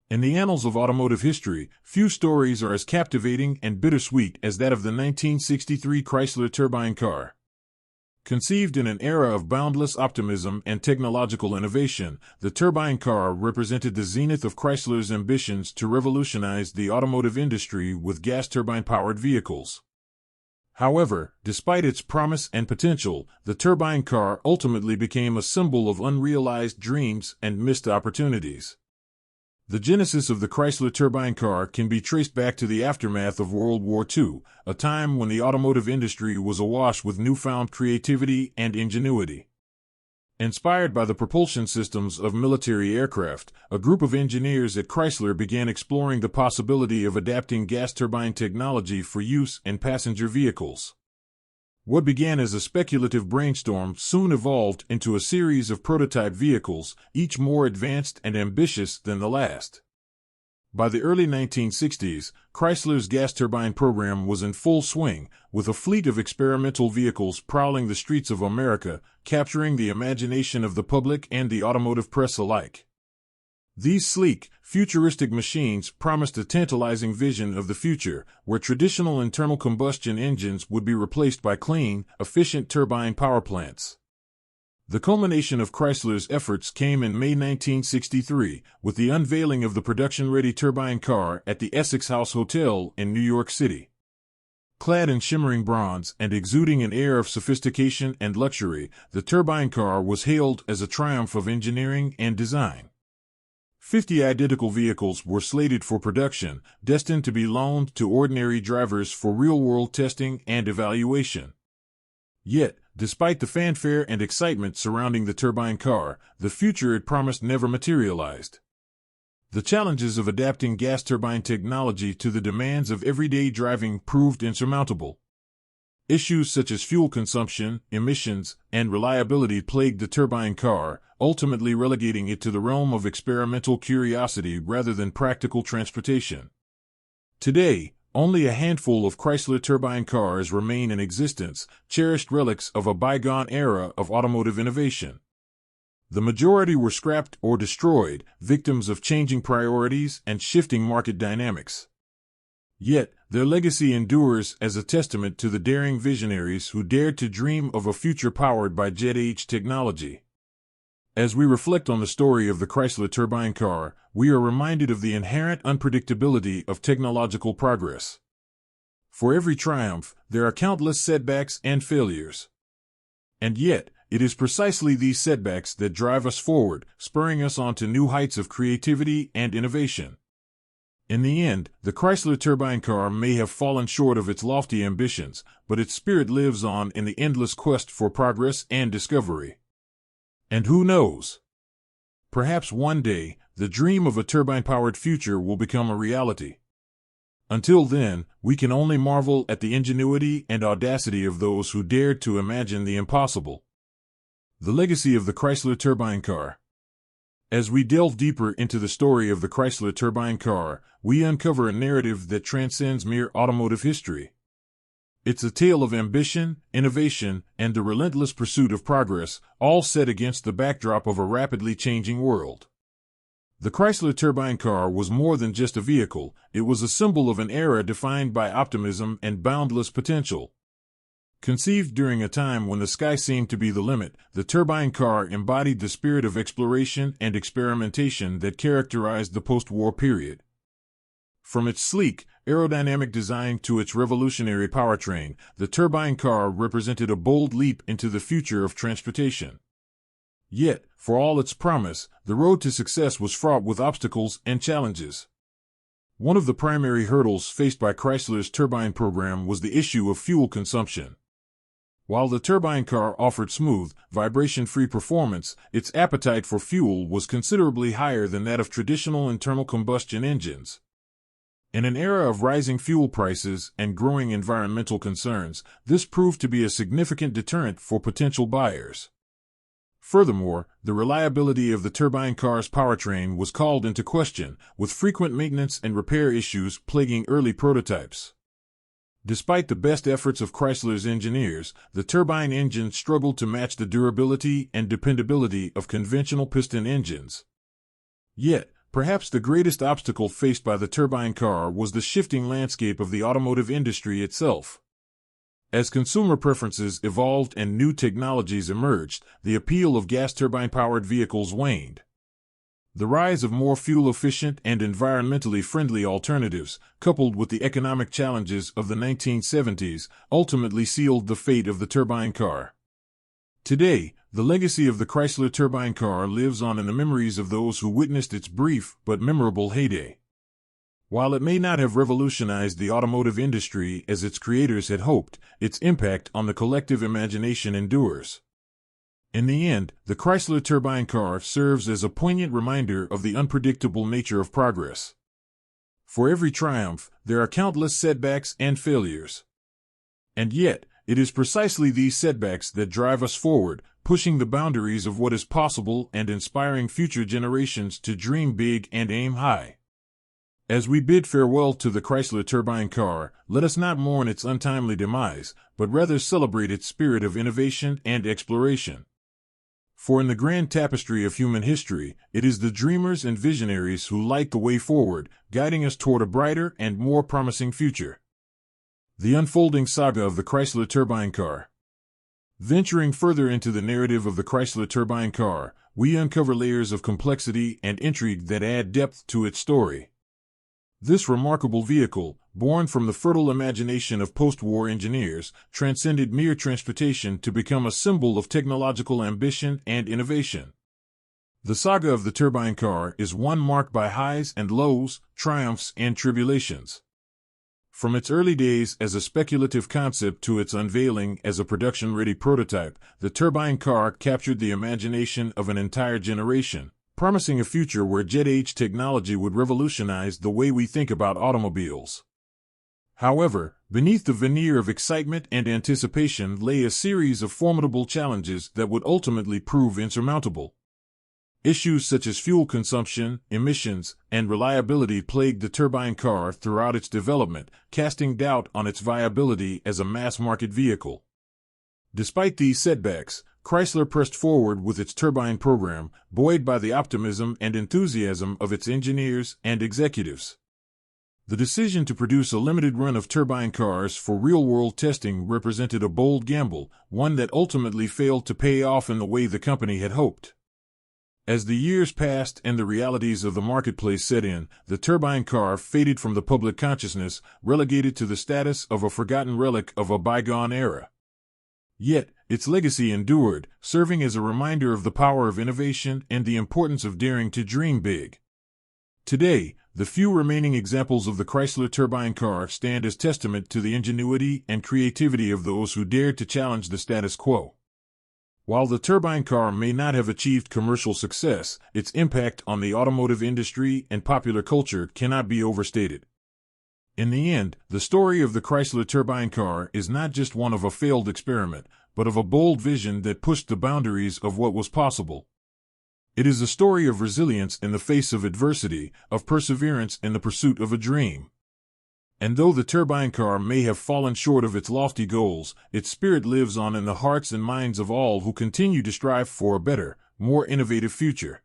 In the annals of automotive history, few stories are as captivating and bittersweet as that of the 1963 Chrysler Turbine Car. Conceived in an era of boundless optimism and technological innovation, the turbine car represented the zenith of Chrysler's ambitions to revolutionize the automotive industry with gas turbine-powered vehicles. However, despite its promise and potential, the turbine car ultimately became a symbol of unrealized dreams and missed opportunities. The genesis of the Chrysler Turbine Car can be traced back to the aftermath of World War II, a time when the automotive industry was awash with newfound creativity and ingenuity. Inspired by the propulsion systems of military aircraft, a group of engineers at Chrysler began exploring the possibility of adapting gas turbine technology for use in passenger vehicles. What began as a speculative brainstorm soon evolved into a series of prototype vehicles, each more advanced and ambitious than the last. By the early 1960s, Chrysler's gas turbine program was in full swing, with a fleet of experimental vehicles prowling the streets of America, capturing the imagination of the public and the automotive press alike. These sleek, futuristic machines promised a tantalizing vision of the future, where traditional internal combustion engines would be replaced by clean, efficient turbine power plants. The culmination of Chrysler's efforts came in May 1963, with the unveiling of the production-ready turbine car at the Essex House Hotel in New York City. Clad in shimmering bronze and exuding an air of sophistication and luxury, the turbine car was hailed as a triumph of engineering and design. 50 identical vehicles were slated for production, destined to be loaned to ordinary drivers for real-world testing and evaluation. Yet, despite the fanfare and excitement surrounding the turbine car, the future it promised never materialized. The challenges of adapting gas turbine technology to the demands of everyday driving proved insurmountable. Issues such as fuel consumption, emissions, and reliability plagued the turbine car, ultimately relegating it to the realm of experimental curiosity rather than practical transportation. Today, only a handful of Chrysler turbine cars remain in existence, cherished relics of a bygone era of automotive innovation. The majority were scrapped or destroyed, victims of changing priorities and shifting market dynamics. Yet, their legacy endures as a testament to the daring visionaries who dared to dream of a future powered by jet-age technology. As we reflect on the story of the Chrysler Turbine Car, we are reminded of the inherent unpredictability of technological progress. For every triumph, there are countless setbacks and failures. And yet, it is precisely these setbacks that drive us forward, spurring us on to new heights of creativity and innovation. In the end, the Chrysler Turbine Car may have fallen short of its lofty ambitions, but its spirit lives on in the endless quest for progress and discovery. And who knows? Perhaps one day, the dream of a turbine-powered future will become a reality. Until then, we can only marvel at the ingenuity and audacity of those who dared to imagine the impossible. The legacy of the Chrysler Turbine Car. As we delve deeper into the story of the Chrysler Turbine Car, we uncover a narrative that transcends mere automotive history. It's a tale of ambition, innovation, and the relentless pursuit of progress, all set against the backdrop of a rapidly changing world. The Chrysler Turbine Car was more than just a vehicle, it was a symbol of an era defined by optimism and boundless potential. Conceived during a time when the sky seemed to be the limit, the turbine car embodied the spirit of exploration and experimentation that characterized the post-war period. From its sleek, aerodynamic design to its revolutionary powertrain, the turbine car represented a bold leap into the future of transportation. Yet, for all its promise, the road to success was fraught with obstacles and challenges. One of the primary hurdles faced by Chrysler's turbine program was the issue of fuel consumption. While the turbine car offered smooth, vibration-free performance, its appetite for fuel was considerably higher than that of traditional internal combustion engines. In an era of rising fuel prices and growing environmental concerns, this proved to be a significant deterrent for potential buyers. Furthermore, the reliability of the turbine car's powertrain was called into question, with frequent maintenance and repair issues plaguing early prototypes. Despite the best efforts of Chrysler's engineers, the turbine engine struggled to match the durability and dependability of conventional piston engines. Yet, perhaps the greatest obstacle faced by the turbine car was the shifting landscape of the automotive industry itself. As consumer preferences evolved and new technologies emerged, the appeal of gas turbine-powered vehicles waned. The rise of more fuel-efficient and environmentally friendly alternatives, coupled with the economic challenges of the 1970s, ultimately sealed the fate of the turbine car. Today, the legacy of the Chrysler Turbine Car lives on in the memories of those who witnessed its brief but memorable heyday. While it may not have revolutionized the automotive industry as its creators had hoped, its impact on the collective imagination endures. In the end, the Chrysler Turbine Car serves as a poignant reminder of the unpredictable nature of progress. For every triumph, there are countless setbacks and failures. And yet, it is precisely these setbacks that drive us forward, pushing the boundaries of what is possible and inspiring future generations to dream big and aim high. As we bid farewell to the Chrysler Turbine Car, let us not mourn its untimely demise, but rather celebrate its spirit of innovation and exploration. For in the grand tapestry of human history, it is the dreamers and visionaries who light the way forward, guiding us toward a brighter and more promising future. The unfolding saga of the Chrysler Turbine Car. Venturing further into the narrative of the Chrysler Turbine Car, we uncover layers of complexity and intrigue that add depth to its story. This remarkable vehicle, born from the fertile imagination of post-war engineers, transcended mere transportation to become a symbol of technological ambition and innovation. The saga of the turbine car is one marked by highs and lows, triumphs and tribulations. From its early days as a speculative concept to its unveiling as a production-ready prototype, the turbine car captured the imagination of an entire generation, promising a future where jet-age technology would revolutionize the way we think about automobiles. However, beneath the veneer of excitement and anticipation lay a series of formidable challenges that would ultimately prove insurmountable. Issues such as fuel consumption, emissions, and reliability plagued the turbine car throughout its development, casting doubt on its viability as a mass-market vehicle. Despite these setbacks, Chrysler pressed forward with its turbine program, buoyed by the optimism and enthusiasm of its engineers and executives. The decision to produce a limited run of turbine cars for real-world testing represented a bold gamble, one that ultimately failed to pay off in the way the company had hoped. As the years passed and the realities of the marketplace set in, the turbine car faded from the public consciousness, relegated to the status of a forgotten relic of a bygone era. Yet, its legacy endured, serving as a reminder of the power of innovation and the importance of daring to dream big. Today, the few remaining examples of the Chrysler Turbine Car stand as testament to the ingenuity and creativity of those who dared to challenge the status quo. While the turbine car may not have achieved commercial success, its impact on the automotive industry and popular culture cannot be overstated. In the end, the story of the Chrysler Turbine Car is not just one of a failed experiment, but of a bold vision that pushed the boundaries of what was possible. It is a story of resilience in the face of adversity, of perseverance in the pursuit of a dream. And though the turbine car may have fallen short of its lofty goals, its spirit lives on in the hearts and minds of all who continue to strive for a better, more innovative future.